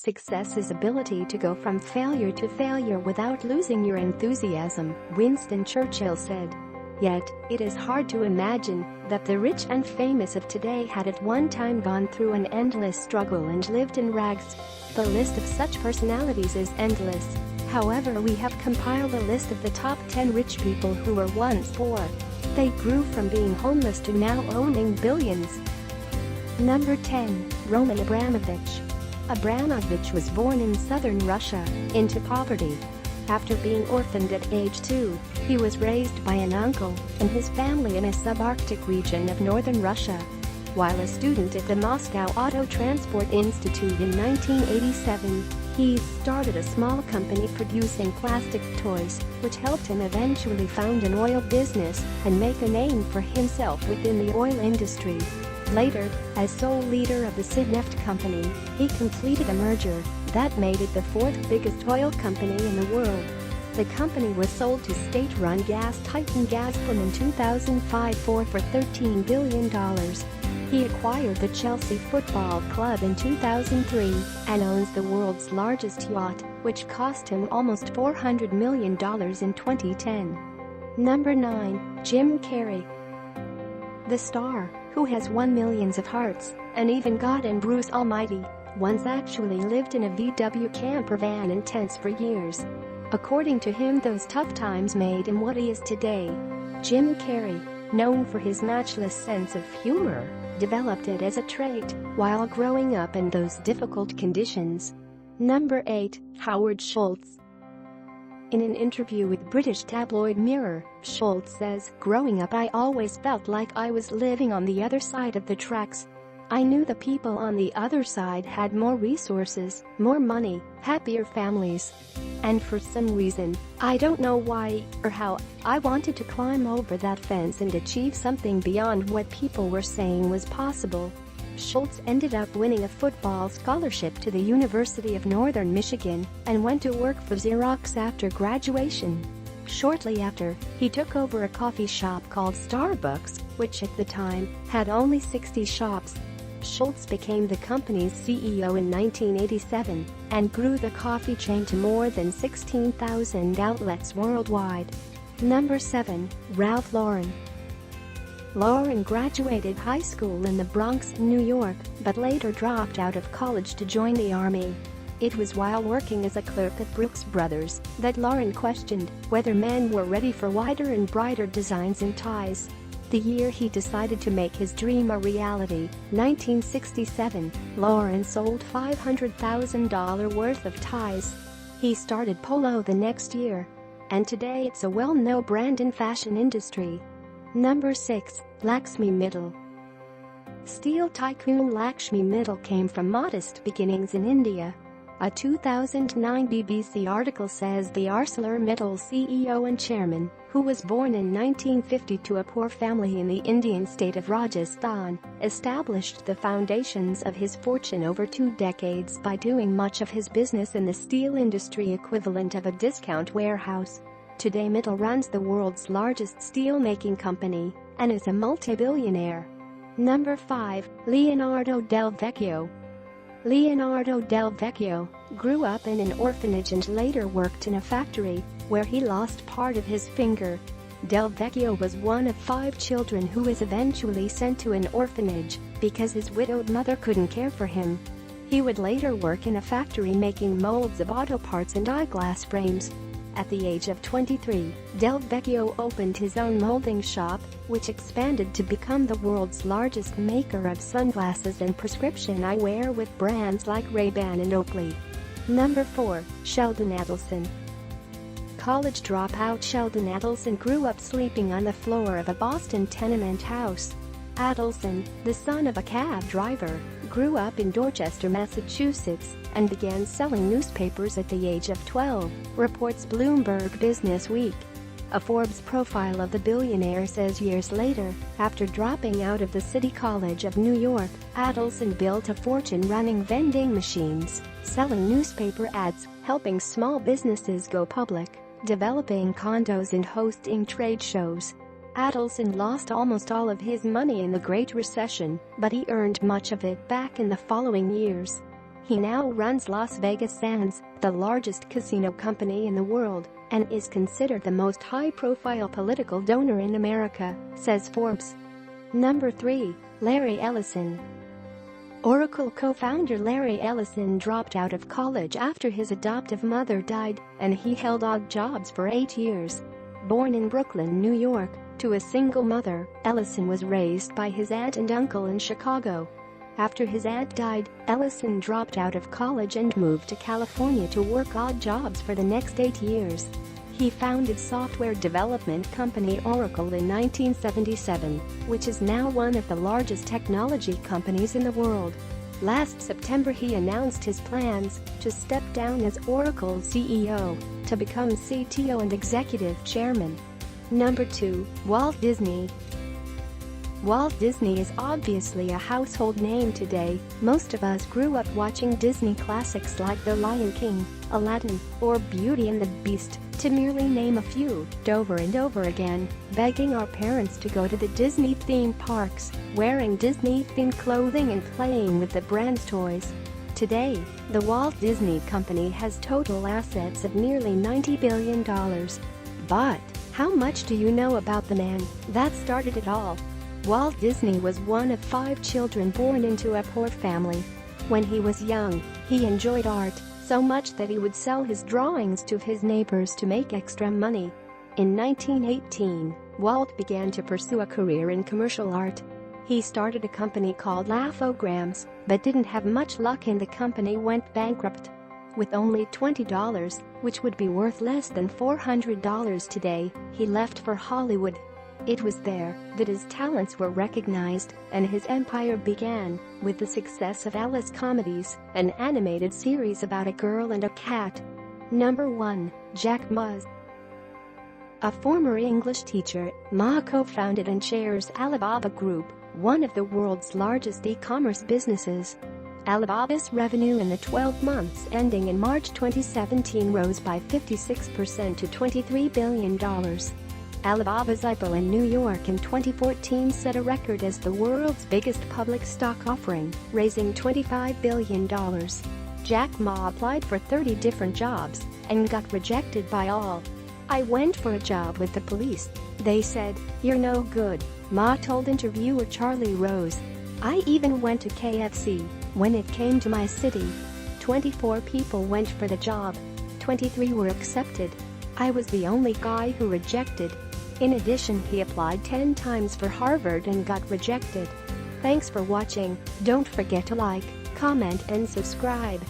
Success is ability to go from failure to failure without losing your enthusiasm, Winston Churchill said. Yet, it is hard to imagine that the rich and famous of today had at one time gone through an endless struggle and lived in rags. The list of such personalities is endless. However, we have compiled a list of the top 10 rich people who were once poor. They grew from being homeless to now owning billions. Number 10. Roman Abramovich. Abramovich was born in southern Russia, into poverty. After being orphaned at age 2, he was raised by an uncle and his family in a subarctic region of northern Russia. While a student at the Moscow Auto Transport Institute in 1987, he started a small company producing plastic toys, which helped him eventually found an oil business and make a name for himself within the oil industry. Later, as sole leader of the Sidneft company, he completed a merger that made it the fourth biggest oil company in the world. The company was sold to state-run gas titan Gazprom in 2005 for $13 billion. He acquired the Chelsea Football Club in 2003 and owns the world's largest yacht, which cost him almost $400 million in 2010. Number 9. Jim Carrey. The star, who has won millions of hearts, and even God and Bruce Almighty, once actually lived in a VW camper van in tents for years. According to him, those tough times made him what he is today. Jim Carrey, known for his matchless sense of humor, developed it as a trait while growing up in those difficult conditions. Number 8. Howard Schultz. In an interview with British tabloid Mirror, Schultz says, "Growing up, I always felt like I was living on the other side of the tracks. I knew the people on the other side had more resources, more money, happier families. And for some reason, I don't know why or how, I wanted to climb over that fence and achieve something beyond what people were saying was possible." Schultz ended up winning a football scholarship to the University of Northern Michigan and went to work for Xerox after graduation. Shortly after, he took over a coffee shop called Starbucks, which at the time had only 60 shops. Schultz became the company's CEO in 1987 and grew the coffee chain to more than 16,000 outlets worldwide. Number 7. Ralph Lauren. Lauren graduated high school in the Bronx, New York, but later dropped out of college to join the Army. It was while working as a clerk at Brooks Brothers that Lauren questioned whether men were ready for wider and brighter designs in ties. The year he decided to make his dream a reality, 1967, Lauren sold $500,000 worth of ties. He started Polo the next year. And today it's a well-known brand in fashion industry. Number 6. Lakshmi Mittal. Steel tycoon Lakshmi Mittal came from modest beginnings in India. A 2009 BBC article says the ArcelorMittal CEO and chairman, who was born in 1950 to a poor family in the Indian state of Rajasthan, established the foundations of his fortune over 2 decades by doing much of his business in the steel industry equivalent of a discount warehouse. Today Mittal runs the world's largest steel-making company and is a multi-billionaire. Number 5. Leonardo Del Vecchio. Leonardo Del Vecchio grew up in an orphanage and later worked in a factory where he lost part of his finger. Del Vecchio was one of 5 children who was eventually sent to an orphanage because his widowed mother couldn't care for him. He would later work in a factory making molds of auto parts and eyeglass frames. At the age of 23, Del Vecchio opened his own molding shop, which expanded to become the world's largest maker of sunglasses and prescription eyewear with brands like Ray-Ban and Oakley. Number 4. Sheldon Adelson. College dropout Sheldon Adelson grew up sleeping on the floor of a Boston tenement house. Adelson, the son of a cab driver, grew up in Dorchester, Massachusetts, and began selling newspapers at the age of 12, reports Bloomberg Business Week. A Forbes profile of the billionaire says years later, after dropping out of the City College of New York, Adelson built a fortune running vending machines, selling newspaper ads, helping small businesses go public, developing condos and hosting trade shows. Adelson lost almost all of his money in the Great Recession, but he earned much of it back in the following years. He now runs Las Vegas Sands, the largest casino company in the world, and is considered the most high-profile political donor in America, says Forbes. Number 3. Larry Ellison. Oracle co-founder Larry Ellison dropped out of college after his adoptive mother died, and he held odd jobs for 8 years. Born in Brooklyn, New York, to a single mother, Ellison was raised by his aunt and uncle in Chicago. After his aunt died, Ellison dropped out of college and moved to California to work odd jobs for the next 8 years. He founded software development company Oracle in 1977, which is now one of the largest technology companies in the world. Last September he announced his plans to step down as Oracle CEO to become CTO and executive chairman. Number 2. Walt Disney. Walt Disney is obviously a household name today. Most of us grew up watching Disney classics like The Lion King, Aladdin, or Beauty and the Beast, to merely name a few, over and over again, begging our parents to go to the Disney theme parks, wearing Disney-themed clothing and playing with the brand's toys. Today, the Walt Disney Company has total assets of nearly $90 billion. But how much do you know about the man that started it all? Walt Disney was one of 5 children born into a poor family. When he was young, he enjoyed art so much that he would sell his drawings to his neighbors to make extra money. In 1918, Walt began to pursue a career in commercial art. He started a company called Laugh-O-Grams, but didn't have much luck and the company went bankrupt. With only $20, which would be worth less than $400 today, he left for Hollywood. It was there that his talents were recognized and his empire began, with the success of Alice Comedies, an animated series about a girl and a cat. Number 1. Jack Ma. A former English teacher, Ma co-founded and chairs Alibaba Group, one of the world's largest e-commerce businesses. Alibaba's revenue in the 12 months ending in March 2017 rose by 56% to $23 billion. Alibaba's IPO in New York in 2014 set a record as the world's biggest public stock offering, raising $25 billion. Jack Ma applied for 30 different jobs and got rejected by all. "I went for a job with the police. They said, 'You're no good,'" Ma told interviewer Charlie Rose. "I even went to KFC. When it came to my city, 24 people went for the job. 23 were accepted. I was the only guy who rejected." In addition, he applied 10 times for Harvard and got rejected. Thanks for watching. Don't forget to like, comment and subscribe.